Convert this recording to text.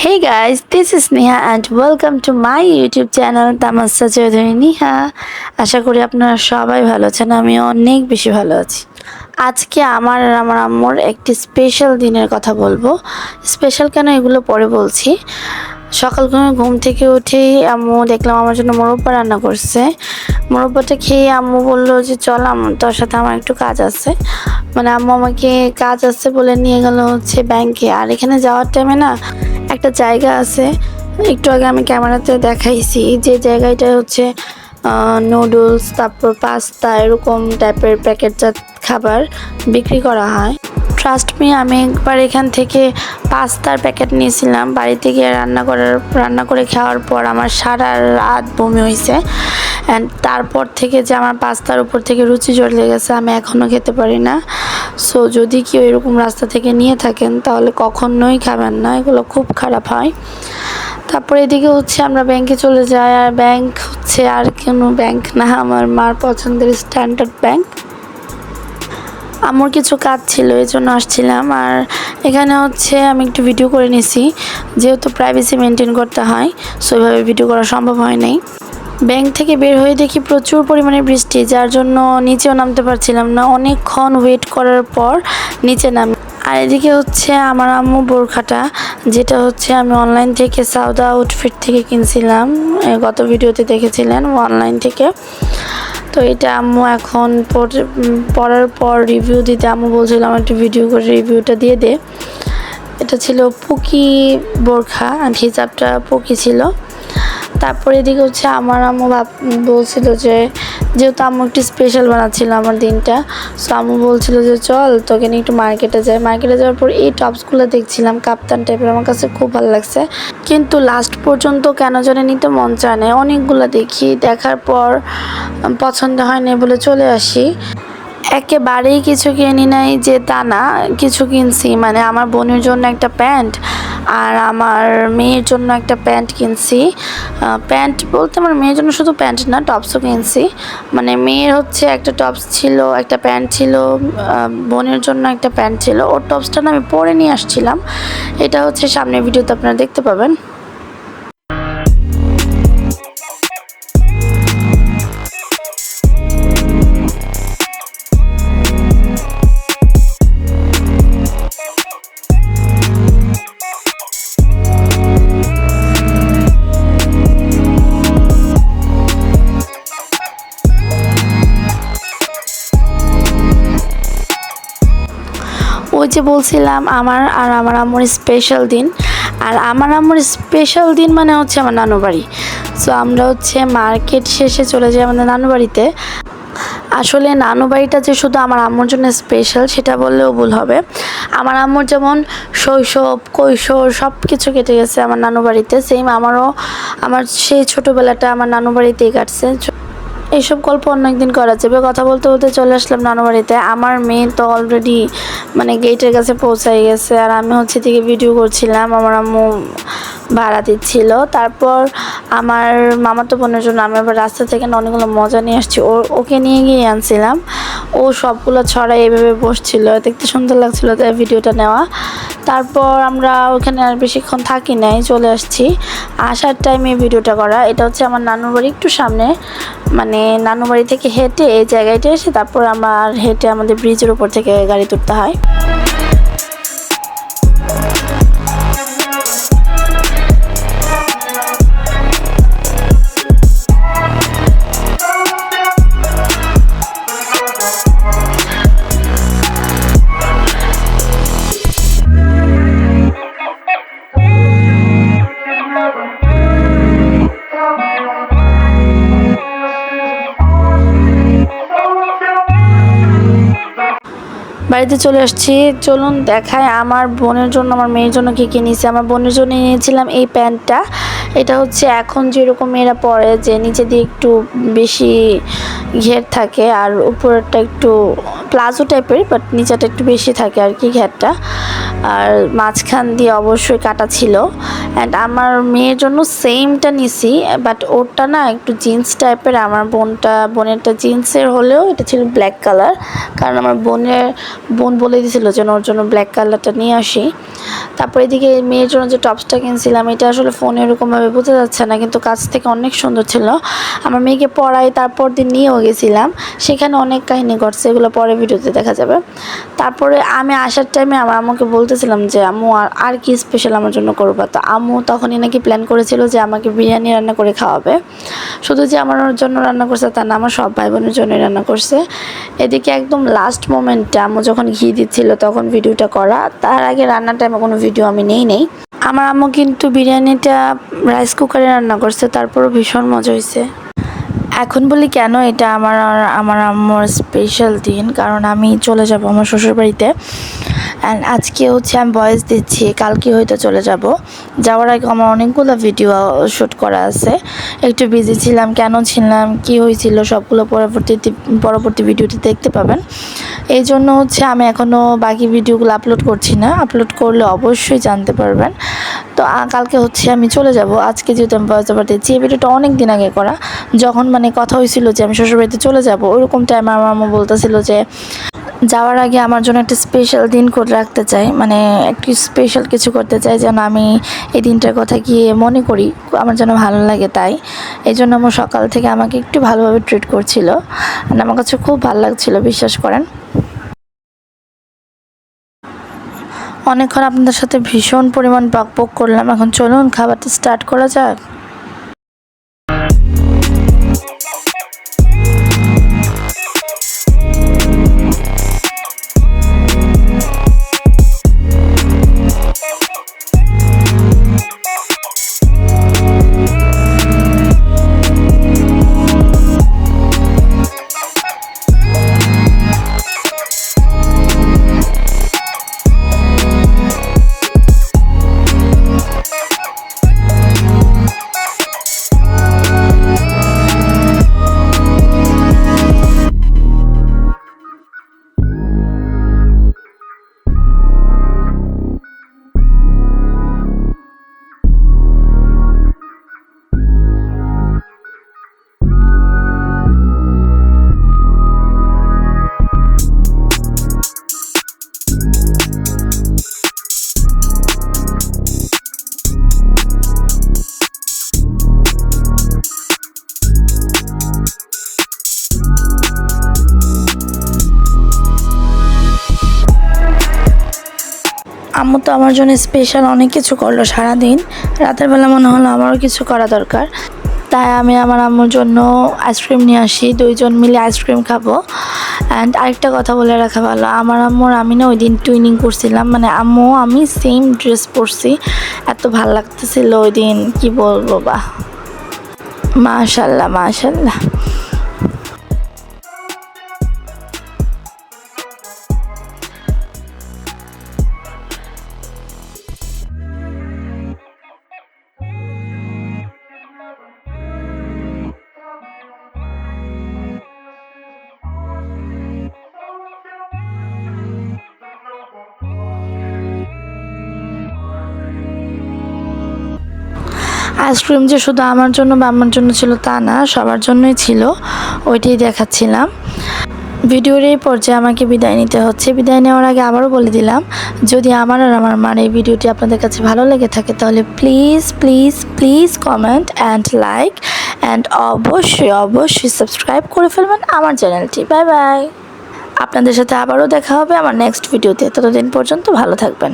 Hey guys, this is Neha and welcome to my YouTube channel তামান্না চৌধুরী নেহা। আশা করি আপনারা সবাই ভালো আছেন, আমি অনেক বেশি ভালো আছি। আজকে আমার আর আমার আম্মুর একটি স্পেশাল দিনের কথা বলবো। স্পেশাল কেন এগুলো পরে বলছি। সকাল ঘুম থেকে উঠেই আম্মু দেখলাম আমার জন্য মোরব্বা রান্না করছে। মোরব্বাটা খেয়ে আম্মু বললো যে চল তোর সাথে আমার একটু কাজ আছে। মানে আম্মু আমাকে কাজ আছে বলে নিয়ে গেল হচ্ছে ব্যাংকে। আর এখানে যাওয়ার টাইমে না একটা জায়গা আছে, একটু আগে আমি ক্যামেরাতে দেখাইছি, যে জায়গাটা হচ্ছে নুডলস, তারপর পাস্তা, এরকম টাইপের প্যাকেটজাত খাবার বিক্রি করা হয়। ট্রাস্ট মি, আমি একবার এখান থেকে পাস্তার প্যাকেট নিয়েছিলাম। বাড়িতে গিয়ে রান্না করে খাওয়ার পর আমার সারা রাত বমি হয়েছে। অ্যান্ড তারপর থেকে যে আমার পাস্তার উপর থেকে রুচি চলে গেছে, আমি এখনও খেতে পারি না। সো যদি কেউ এরকম রাস্তা থেকে নিয়ে থাকেন তাহলে কখনোই খাবেন না, এগুলো খুব খারাপ হয়। তারপর এদিকে হচ্ছে আমরা ব্যাংকে চলে যাই। আর ব্যাংক হচ্ছে আর কোনো ব্যাংক না, আমার মার পছন্দের স্ট্যান্ডার্ড ব্যাংক। আমার কিছু কাজ ছিল, এই জন্য আসছিলাম। আর এখানে হচ্ছে আমি একটু ভিডিও করে নিছি, যেহেতু প্রাইভেসি মেনটেন করতে হয়, সো ওইভাবে ভিডিও করা সম্ভব হয় নাই। ব্যাংক থেকে বের হয়ে দেখি প্রচুর পরিমাণে বৃষ্টি, যার জন্য নিচেও নামতে পারছিলাম না। অনেকক্ষণ ওয়েট করার পর নিচে নামি। আর এদিকে হচ্ছে আমার আম্মু বোরখাটা, যেটা হচ্ছে আমি অনলাইন থেকে সাউদা আউটফিট থেকে কিনছিলাম, গত ভিডিওতে দেখেছিলেন অনলাইন থেকে। তো এটা আম্মু এখন পরার পর রিভিউ দিতে, আম্মু বলছিলাম আমার একটু ভিডিও করে রিভিউটা দিয়ে দে। এটা ছিল পুকি বোরখা, আর হিজাবটা পুকি ছিল। তারপরে এদিকে হচ্ছে আমার আম্মু বলছিল যে, যেহেতু আম্মু একটু স্পেশাল বানাচ্ছিল আমার দিনটা, সো আম্মু বলছিল যে চল তোকে নিয়ে একটু মার্কেটে যাই। মার্কেটে যাওয়ার পর এই টপসগুলো দেখছিলাম কাপ্তান টাইপের, আমার কাছে খুব ভালো লাগছে, কিন্তু লাস্ট পর্যন্ত কেন জানি নিতে মন চায় না। অনেকগুলো দেখার পর পছন্দ হয় না বলে চলে আসি। একেবারেই কিছু কিনি নাই যে তা না, কিছু কিনছি। মানে আমার বোনের জন্য একটা প্যান্ট আর আমার মেয়ের জন্য একটা প্যান্ট কিনছি। প্যান্ট বলতে আমার মেয়ের জন্য শুধু প্যান্ট না, টপসও কিনছি। মানে মেয়ের হচ্ছে একটা টপস ছিল, একটা প্যান্ট ছিল, বোনের জন্য একটা প্যান্ট ছিল। ওর টপসটা না আমি পরে নিয়ে আসছিলাম, এটা হচ্ছে সামনের ভিডিওতে আপনারা দেখতে পাবেন। ওই যে বলছিলাম আমার আর আমার আম্মুর স্পেশাল দিন। আর আমার আম্মুর স্পেশাল দিন মানে হচ্ছে আমার নানু বাড়ি। সো আমরা হচ্ছে মার্কেট শেষে চলে যাই আমাদের নানু বাড়িতে। আসলে নানু বাড়িটা যে শুধু আমার আম্মুর জন্য স্পেশাল সেটা বললেও ভুল হবে। আমার আম্মুর যেমন শৈশব, কৈশোর সব কিছু কেটে গেছে আমার নানু বাড়িতে, সেম আমারও। আমার সেই ছোটোবেলাটা আমার নানু বাড়িতেই কাটছে। এইসব গল্প অন্য একদিন করা যাবে। কথা বলতে বলতে চলে আসলাম নানু বাড়িতে। আমার মেয়ে তো অলরেডি মানে গেটের কাছে পৌঁছাই গেছে, আর আমি হচ্ছে থেকে ভিডিও করছিলাম, আমার আম্মু ভাড়া দিচ্ছিল। তারপর আমার মামাতো বোনের জন্য আমি আবার রাস্তা থেকে অনেকগুলো মজা নিয়ে আসছি, ওকে নিয়ে গিয়ে আনছিলাম। ও সবগুলো ছড়াই এভাবে বসছিল, দেখতে সুন্দর লাগছিল তাই ভিডিওটা নেওয়া। তারপর আমরা ওখানে আর বেশিক্ষণ থাকি নাই, চলে আসছি। আসার টাইমে ভিডিওটা করা। এটা হচ্ছে আমার নানুর বাড়ি একটু সামনে, মানে নানু বাড়ি থেকে হেঁটে এই জায়গাটা এসে তারপর আমার হেঁটে আমাদের ব্রিজের উপর থেকে গাড়ি তুলতে হয়। বাড়িতে চলে আসছি, চলুন দেখায় আমার বোনের জন্য আমার মেয়ের জন্য কী কী নিয়েছি। আমার বোনের জন্য নিয়েছিলাম এই প্যান্টটা। এটা হচ্ছে এখন যেরকম মেয়েরা পরে, যে নিচে দিয়ে একটু বেশি ঘের থাকে আর উপরেরটা একটু প্লাজো টাইপের, বাট নিচেটা একটু বেশি থাকে আর কি ঘেরটা, আর মাঝখান দিয়ে অবশ্যই কাটা ছিল। অ্যান্ড আমার মেয়ের জন্য সেমটা নিছি, বাট ওরটা না একটু জিন্স টাইপের, আমার বোনেরটা জিন্সের হলেও এটা ছিল ব্ল্যাক কালার, কারণ আমার বোন বলে দিয়েছিল যেন ওর জন্য ব্ল্যাক কালারটা নিয়ে আসি। তারপর এদিকে মেয়ের জন্য যে টপসটা কিনছিলাম, এটা আসলে ফোনে এরকমভাবে বোঝা যাচ্ছে না, কিন্তু কাছ থেকে অনেক সুন্দর ছিল। আমার মেয়েকে পড়াই তারপর দিন নিয়েও গেছিলাম, সেখানে অনেক কাহিনী ঘটছে, এগুলো পরে ভিডিওতে দেখা যাবে। তারপরে আমি আসার টাইমে আমার আম্মুকে বলতেছিলাম যে আম্মু আর কি স্পেশাল আমার জন্য করবা, তো আম্মু তখনই নাকি প্ল্যান করেছিল যে আমাকে বিরিয়ানি রান্না করে খাওয়াবে। শুধু যে আমার জন্য রান্না করছে তা না, আমার সব ভাই বোনের জন্যই রান্না করছে। এদিকে একদম লাস্ট মোমেন্টে আম্মু যখন ঘি দিচ্ছিল তখন ভিডিওটা করা, তার আগে রান্নার টাইমে কোনো ভিডিও আমি নেই। আমার আম্মু কিন্তু বিরিয়ানিটা রাইস কুকারে রান্না করছে, তারপরও ভীষণ মজা হয়েছে। এখন বলি কেন এটা আমার আম্মুর স্পেশাল দিন, কারণ আমি চলে যাব আমার শ্বশুরবাড়িতে। অ্যান্ড আজকে হচ্ছে আমি ভয়েস দিচ্ছি, কালকে হয়তো চলে যাব। যাওয়ার আগে আমার অনেকগুলো ভিডিও শ্যুট করা আছে, একটু বিজি ছিলাম, কেন ছিলাম, কি হয়েছিল সবগুলো পরবর্তী ভিডিওটি দেখতে পাবেন। এই জন্য হচ্ছে আমি এখনও বাকি ভিডিওগুলো আপলোড করছি না, আপলোড করলে অবশ্যই জানতে পারবেন। তো কালকে হচ্ছে আমি চলে যাব। আজকে যেহেতু আমি ভয়েস ওভার দিচ্ছি, এই ভিডিওটা অনেক দিন আগে করা, যখন মানে কথা হয়েছিল যে আমি শ্বশুরবাড়িতে চলে যাব, ওইরকম টাইমে আমার আম্মু বলতেছিল যে যাওয়ার আগে আমার জন্য একটা স্পেশাল দিন করে রাখতে চাই, মানে একটু স্পেশাল কিছু করতে চাই যেন আমি এই দিনটার কথা গিয়ে মনে করি, আমার যেন ভালো লাগে। তাই এই জন্য আমার সকাল থেকে আমাকে একটু ভালোভাবে ট্রিট করছিল, আর আমার কাছে খুব ভালো লাগছিল, বিশ্বাস করেন। অনেকক্ষণ আপনাদের সাথে ভীষণ পরিমাণ বকবক করলাম, এখন চলুন খাবারটা স্টার্ট করা যাক। আম্মু তো আমার জন্য স্পেশাল অনেক কিছু করলো সারাদিন, রাতের বেলা মনে হলো আমারও কিছু করা দরকার, তাই আমি আমার আম্মুর জন্য আইসক্রিম নিয়ে আসি, দুইজন মিলে আইসক্রিম খাবো। অ্যান্ড আরেকটা কথা বলে রাখা ভালো, আমার আম্মুর আমি না ওই দিন টুইনিং করছিলাম, মানে আম্মু আমি সেম ড্রেস পরছি, এত ভাল লাগতেছিল ওই দিন, কি বলবো বা, মাশাল্লাহ মাশাল্লাহ। আইসক্রিম যে শুধু আমার জন্য বা আমার জন্য ছিল তা না, সবার জন্যই ছিল, ওইটাই দেখাচ্ছিলাম। ভিডিওর এই পর্যায়ে আমাকে বিদায় নিতে হচ্ছে। বিদায় নেওয়ার আগে আবারও বলে দিলাম, যদি আমার আর আমার মার এই ভিডিওটি আপনাদের কাছে ভালো লেগে থাকে তাহলে please please please comment and like and অবশ্যই সাবস্ক্রাইব করে ফেলবেন আমার চ্যানেলটি। Bye bye. আপনাদের সাথে আবারও দেখা হবে আমার নেক্সট ভিডিওতে, ততদিন পর্যন্ত ভালো থাকবেন।